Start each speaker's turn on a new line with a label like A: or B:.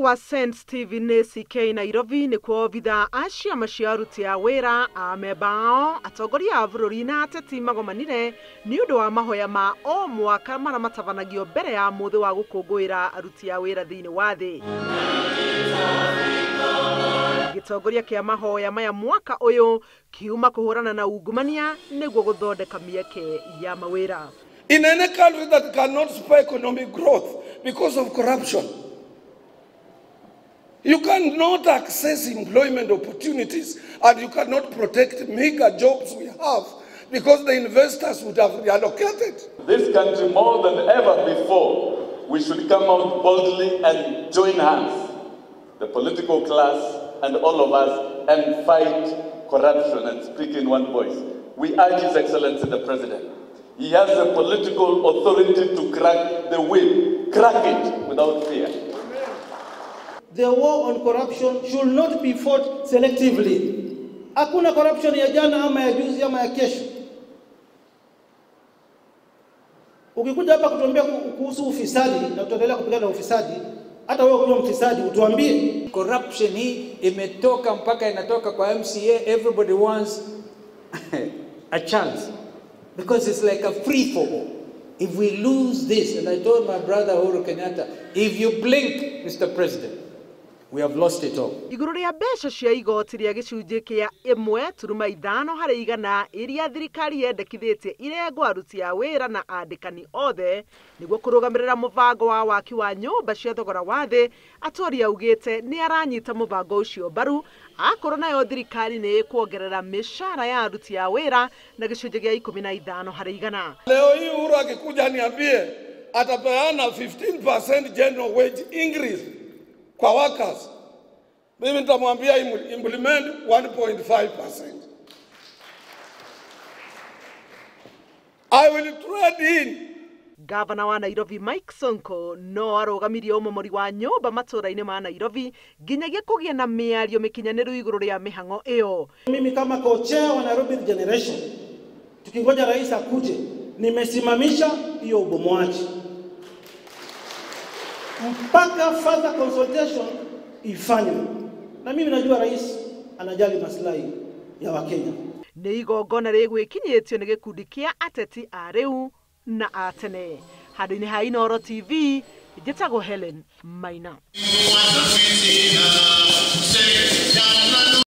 A: wa St. Stephen CK Nairobi ni kwa obitha acia maciaruti a wera a membao atongoria a bururi na ateti magomanire ni undu wa mahoya ma o mwaka mara matabanagio mbere ya muthi wa gukungwira aruti a wera thiini wa thi. Gitongoria kia mahoya maya mwaka uyu kiuma kuhurana na ungumania niguo guthondeka mieke ya mawira.
B: In any country that cannot spur economic growth because of corruption, you cannot access employment opportunities and you cannot protect mega jobs we have because the investors would have reallocated.
C: This country, more than ever before, we should come out boldly and join hands, the political class and all of us, and fight corruption and speak in one voice. We urge His Excellency the President. He has the political authority to crack the whip. Crack it without fear.
D: The war on corruption should not be fought selectively. Hakuna corruption ya jana ama ya juzi ama ya kesho. Ukikuja hapa kutuambia kuhusu ufisadi na tutaendelea kupigana na ufisadi, hata wewe ukiwa mfisadi utuambie.
E: Corruption hii imetoka mpaka inatoka kwa MCA. Everybody wants a chance because it's like a free for all. If we lose this, and I told my brother Uhuru Kenyatta, if you blink, Mr. President, we have lost it all.
A: Iguru ria mbeca cia igoti ria gicunji kia 1.5 harĩ igana iria thirikari yendekithitie irengo aruti a wira na andikani othe niguo kurugamirira mubango wa waki wa nyumba cia thogora wa thi. Atoria augite ni aranyita mubango ucio mbaru akorwo nayo thirikari ni kuongerera mishara ya aruti a wira na gicunji gia 15 harĩ igana.
B: Leo hii Uhuru akikuja niambie atapeana 15% general wage increase kwa workers, mimi nitamwambia implement 1.5%. I will trade in.
A: Gavana wa Nairobi Mike Sonko no arugamirie umomori wa nyumba matura-ini ma Nairobi nginyagia kugia na miario mikinyaniru iguru ria mihango iyo.
D: Mimi kama co-chair wa Nairobi Generation, tukingoja rais akuje, nimesimamisha hiyo ubomoaji mpaka further consultation ifanywe. Na mimi najua rais anajali maslahi ya Wakenya.
A: Ni igongona rigwikinyitio ni gikundi kia ateti a riu na atene. Handũ-inĩ ha Inooro TV, njĩtagwo Helen Maina.